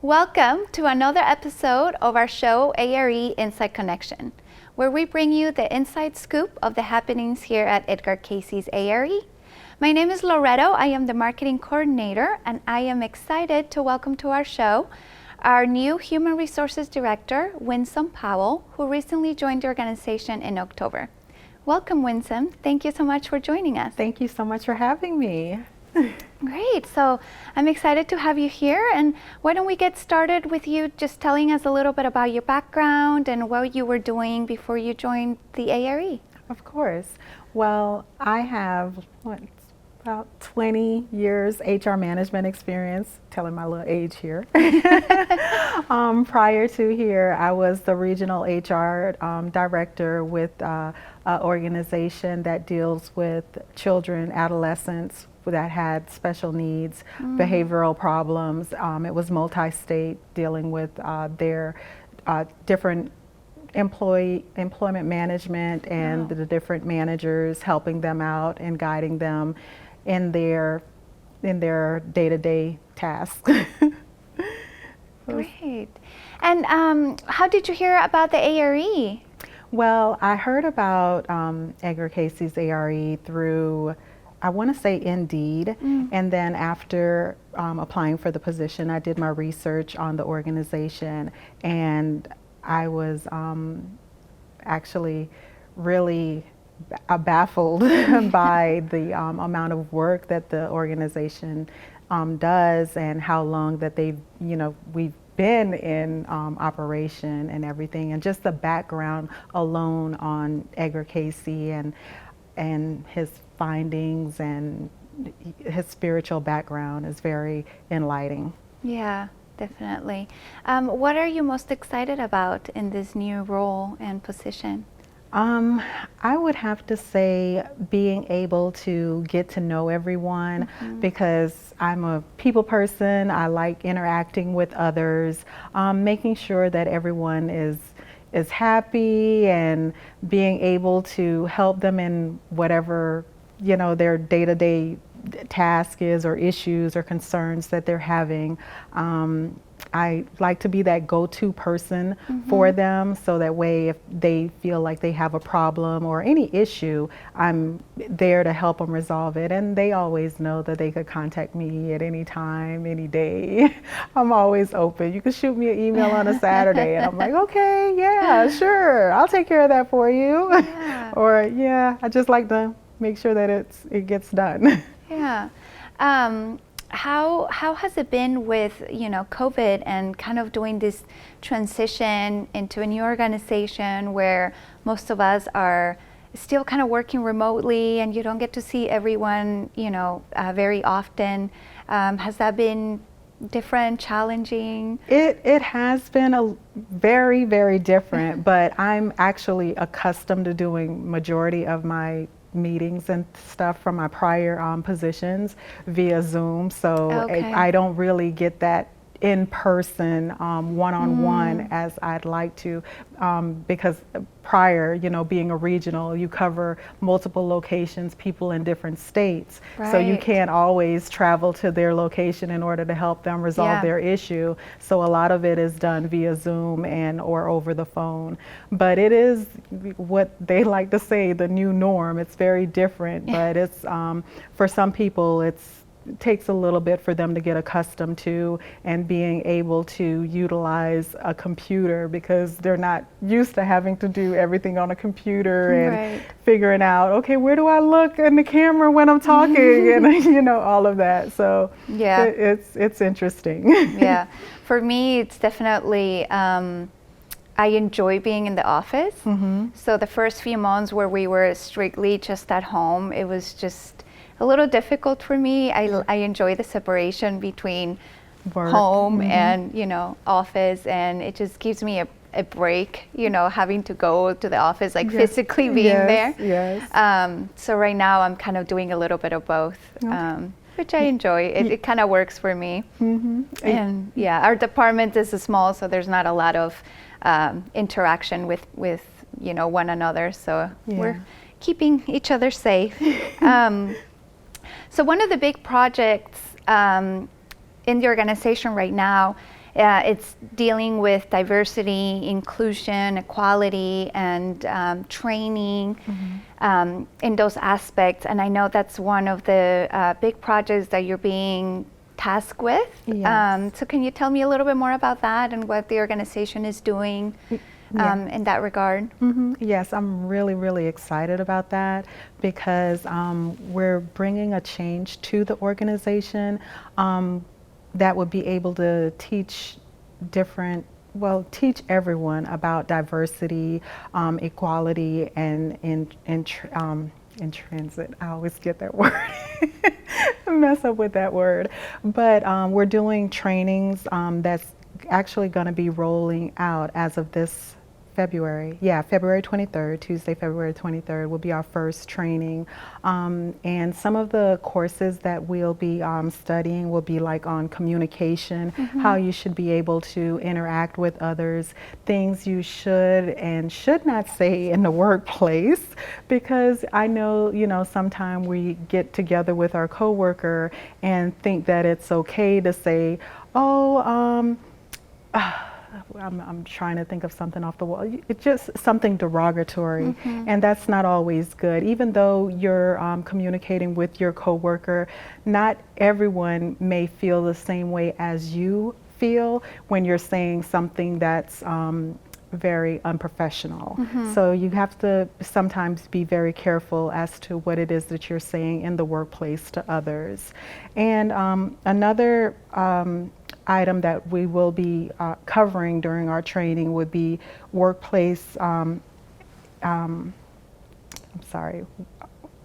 Welcome to another episode of our show, A.R.E. Inside Connection, where we bring you the inside scoop of the happenings here at Edgar Cayce's A.R.E. My name is Loretto. I am the marketing coordinator, and I am excited to welcome to our show our new Human Resources Director, Winsome Powell, who recently joined the organization in October. Welcome, Winsome. Thank you so much for joining us. Thank you so much for having me. Great. So I'm excited to have you here. And why don't we get started with you just telling us a little bit about your background and what you were doing before you joined the A.R.E. Of course. Well, I have about 20 years HR management experience, telling my little age here. Prior to here, I was the regional HR director with an organization that deals with children, adolescents that had special needs, behavioral problems. It was multi-state, dealing with their different employment management and the different managers, helping them out and guiding them in their day-to-day tasks. Great. And how did you hear about the A.R.E.? Well, I heard about Edgar Cayce's A.R.E. through, I want to say, Indeed. And then after applying for the position, I did my research on the organization, and I was actually really baffled by the amount of work that the organization does and how long that we've been in operation and everything, and just the background alone on Edgar Cayce and his findings and his spiritual background is very enlightening. Yeah, definitely. What are you most excited about in this new role and position? I would have to say being able to get to know everyone, because I'm a people person. I like interacting with others, making sure that everyone is happy and being able to help them in whatever their day-to-day task is, or issues or concerns that they're having. I like to be that go-to person for them, so that way if they feel like they have a problem or any issue, I'm there to help them resolve it. And they always know that they could contact me at any time, any day. I'm always open. You can shoot me an email on a Saturday and I'm like, okay, yeah, sure, I'll take care of that for you. Yeah. Or I just like to make sure that it gets done. Yeah. How has it been with COVID and kind of doing this transition into a new organization where most of us are still kind of working remotely and you don't get to see everyone very often? Has that been different, challenging? It has been a very, very different, but I'm actually accustomed to doing majority of my meetings and stuff from my prior positions via Zoom, so I don't really get that in-person one-on-one as I'd like to, because prior, being a regional, you cover multiple locations, people in different states, so you can't always travel to their location in order to help them resolve their issue. So a lot of it is done via Zoom or over the phone. But it is what they like to say, the new norm. It's very different, but it's for some people it takes a little bit for them to get accustomed to and being able to utilize a computer, because they're not used to having to do everything on a computer and figuring out, okay, where do I look in the camera when I'm talking, and all of that. So it's interesting. Yeah, for me it's definitely I enjoy being in the office. So the first few months where we were strictly just at home, it was just a little difficult for me. I enjoy the separation between home and office, and it just gives me a break, having to go to the office, like physically being there. So right now I'm kind of doing a little bit of both, which I enjoy. It kind of works for me. And our department is small, so there's not a lot of interaction with one another, so we're keeping each other safe. So one of the big projects in the organization right now it's dealing with diversity, inclusion, equality, and training in those aspects. And I know that's one of the big projects that you're being tasked with. Yes. So can you tell me a little bit more about that and what the organization is doing in that regard? Yes, I'm really, really excited about that because we're bringing a change to the organization that would be able to teach teach everyone about diversity, equality, and in transit. I always get that word. Mess up with that word. But we're doing trainings that's actually going to be rolling out as of this February. Yeah, February 23rd, Tuesday, February 23rd will be our first training. And some of the courses that we'll be studying will be like on communication, how you should be able to interact with others, things you should and should not say in the workplace, because I know, sometimes we get together with our coworker and think that it's okay to say, oh, I'm trying to think of something off the wall. It's just something derogatory, and that's not always good. Even though you're communicating with your coworker, not everyone may feel the same way as you feel when you're saying something that's very unprofessional. So you have to sometimes be very careful as to what it is that you're saying in the workplace to others. And another item that we will be covering during our training would be workplace,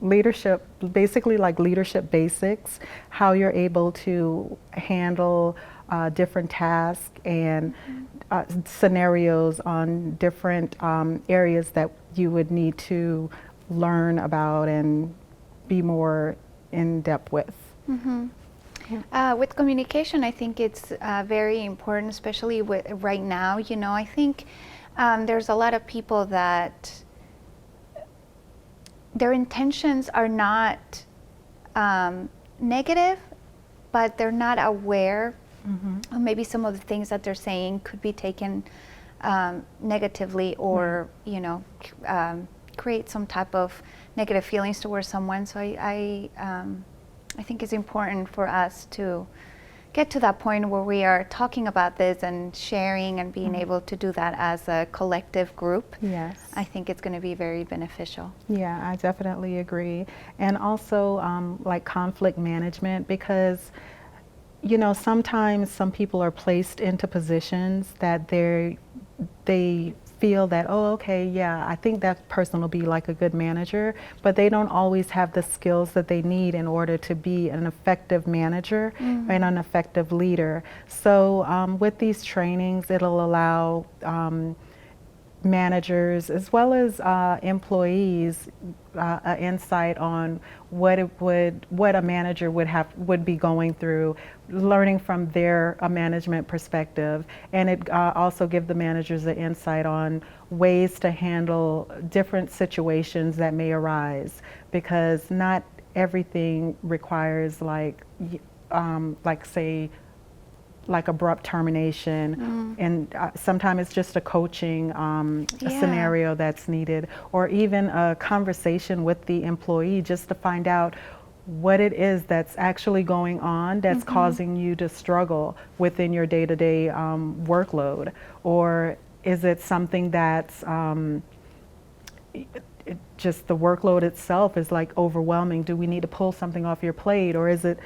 leadership, basically like leadership basics, how you're able to handle different tasks and scenarios on different areas that you would need to learn about and be more in depth with. With communication, I think it's very important, especially with right now. I think there's a lot of people that their intentions are not negative, but they're not aware. Or maybe some of the things that they're saying could be taken negatively, or create some type of negative feelings towards someone. So I think it's important for us to get to that point where we are talking about this and sharing and being able to do that as a collective group. Yes. I think it's going to be very beneficial. Yeah, I definitely agree. And also like conflict management, because sometimes some people are placed into positions that they feel that, oh, okay, yeah, I think that person will be like a good manager, but they don't always have the skills that they need in order to be an effective manager and an effective leader. So with these trainings, it'll allow managers as well as employees an insight on what a manager would be going through, learning from their management perspective, and it also give the managers an insight on ways to handle different situations that may arise, because not everything requires like say abrupt termination, and sometimes it's just a coaching a scenario that's needed, or even a conversation with the employee just to find out what it is that's actually going on that's causing you to struggle within your day-to-day workload, or is it something that's just the workload itself is like overwhelming? Do we need to pull something off your plate, or is it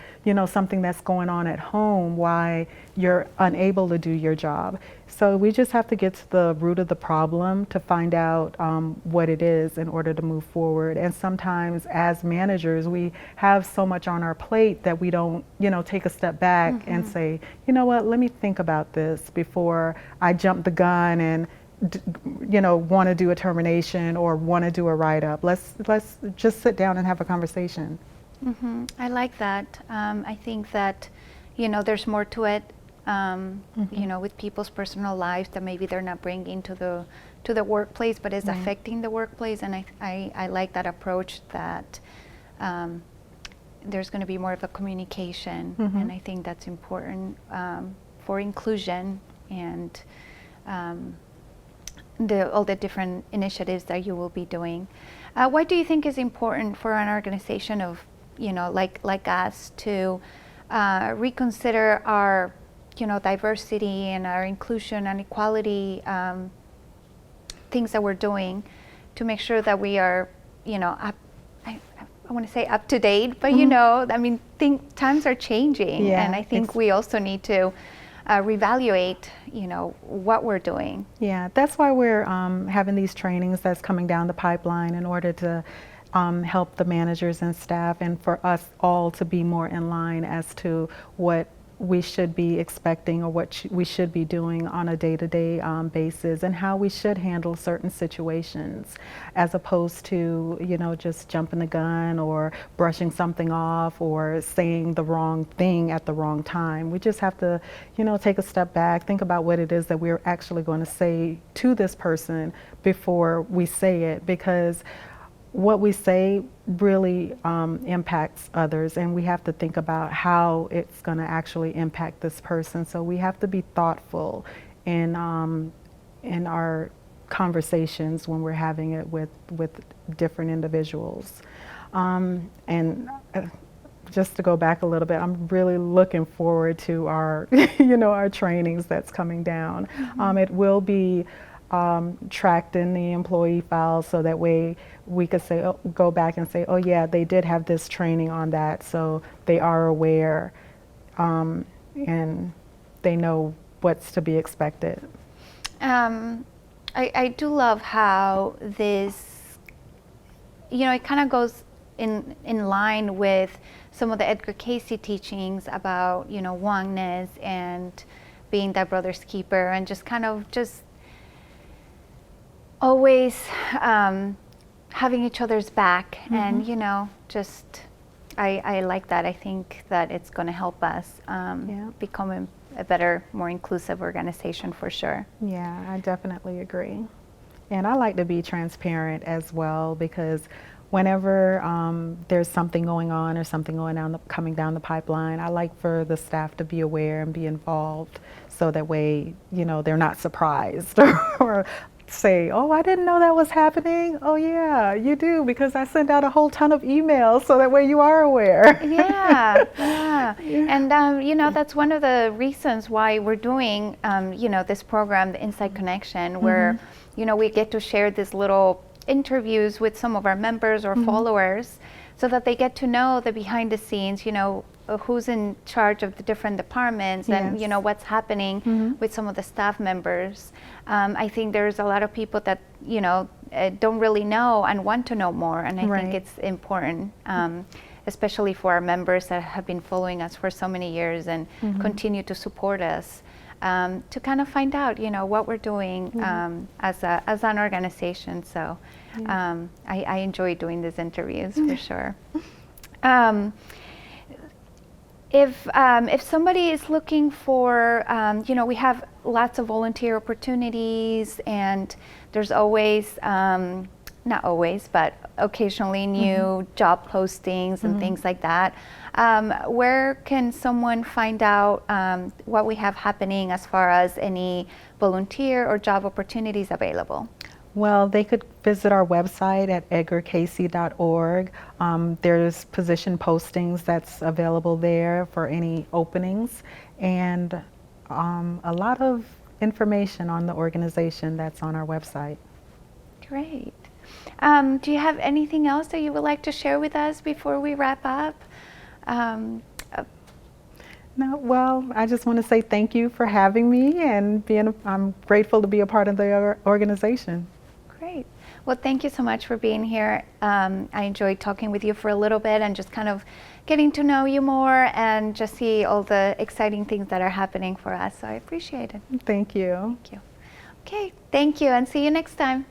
something that's going on at home why you're unable to do your job? So we just have to get to the root of the problem to find out what it is in order to move forward. And sometimes as managers, we have so much on our plate that we don't take a step back and say, you know what, let me think about this before I jump the gun and want to do a termination or want to do a write-up. Let's just sit down and have a conversation. I like that. I think that there's more to it. With people's personal lives that maybe they're not bringing to the workplace, but is affecting the workplace. And I like that approach, that there's going to be more of a communication, and I think that's important for inclusion and all the different initiatives that you will be doing. What do you think is important for an organization of, like us to reconsider our, diversity and our inclusion and equality things that we're doing to make sure that we are, up, I want to say up to date, but times are changing, and I think we also need to reevaluate, what we're doing. Yeah, that's why we're having these trainings that's coming down the pipeline in order to help the managers and staff, and for us all to be more in line as to what we should be expecting or what we should be doing on a day-to-day basis, and how we should handle certain situations, as opposed to just jumping the gun or brushing something off or saying the wrong thing at the wrong time. We just have to take a step back, think about what it is that we're actually going to say to this person before we say it, because what we say really impacts others, and we have to think about how it's going to actually impact this person. So we have to be thoughtful in our conversations when we're having it with different individuals. Just to go back a little bit, I'm really looking forward to our our trainings that's coming down. It will be tracked in the employee files, so that way we could say, go back and say, oh yeah, they did have this training on that, so they are aware and they know what's to be expected. I do love how this, it kind of goes in line with some of the Edgar Cayce teachings about, oneness and being that brother's keeper, and just always having each other's back. And I like that. I think that it's going to help us become a better, more inclusive organization for sure. Yeah, I definitely agree. And I like to be transparent as well, because whenever there's something going on or something coming down the pipeline, I like for the staff to be aware and be involved, so that way they're not surprised or say, oh, I didn't know that was happening. Oh yeah, you do, because I sent out a whole ton of emails, so that way you are aware. Yeah. And that's one of the reasons why we're doing this program, the Inside Connection, where we get to share these little interviews with some of our members or followers, so that they get to know the behind the scenes, who's in charge of the different departments, and what's happening with some of the staff members. I think there's a lot of people that don't really know and want to know more, and I think it's important, especially for our members that have been following us for so many years and continue to support us, to kind of find out what we're doing as an organization. So I enjoy doing these interviews for sure. If somebody is looking for, we have lots of volunteer opportunities, and there's always, not always, but occasionally new job postings and things like that. Where can someone find out what we have happening as far as any volunteer or job opportunities available? Well, they could visit our website at edgarcayce.org. There's position postings that's available there for any openings, and a lot of information on the organization that's on our website. Great. Do you have anything else that you would like to share with us before we wrap up? No, well, I just want to say thank you for having me, and I'm grateful to be a part of the organization. Great. Well, thank you so much for being here. I enjoyed talking with you for a little bit and just kind of getting to know you more and just see all the exciting things that are happening for us. So I appreciate it. Thank you. Thank you. Okay, thank you, and see you next time.